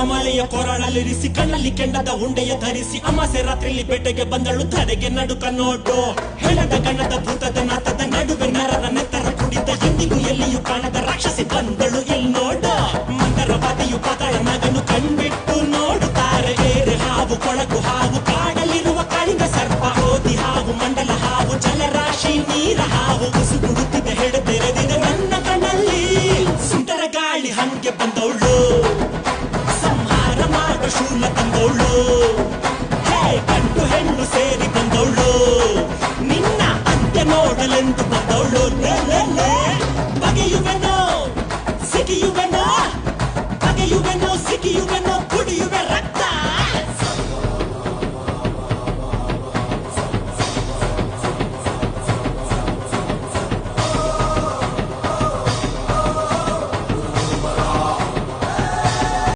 ಮಳೆಯ ಕೊರಳಲ್ಲಿರಿಸಿ ಕಣ್ಣಲ್ಲಿ ಕೆಂಡದ ಉಂಡೆಯ ಧರಿಸಿ ಅಮಾಸೆ ರಾತ್ರಿಯಲ್ಲಿ ಬೇಟೆಗೆ ಬಂದಳು ಧರೆಗೆ ನಡುಕ ನೋಡು ಹೆಣದ ಗಣದ ಭೂತದ ನಾತದ ನಡುವೆ ನರರ ನೆತ್ತರ ಕುಡಿದ ಎಂದಿಗೂ ಎಲ್ಲಿಯೂ ಕಾಣದ ರಾಕ್ಷಸಿ ಬಂದಳು ಇಲ್ಲಿ ನೋಡು ಮಂದರವಾದಿಯು ಪಾತಾಳ ಮಗನು ಕಣ್ಬಿಟ್ಟು ನೋಡುತ್ತಾರೆ ಏರೆ ಹಾವು ಕೊಳಕು ಹಾವು ಕಾಡಲಿರುವ ಕಾಳಿಂಗ ಸರ್ಪ ಓದಿ ಹಾವು ಮಂಡಲ ಹಾವು ಜಲರಾಶಿ ನೀರ ಹಾವು ಉಸುಗುಡುತ್ತಿದೆ ಹೆಡೆ ತೆರೆದಿದೆ ನನ್ನ ಕಣ್ಣಲ್ಲಿ ಸುಂದರ ಗಾಳಿ ಹಂಗೆ ಬಂದವಳು ಶೂಲ ತಂದೋಳು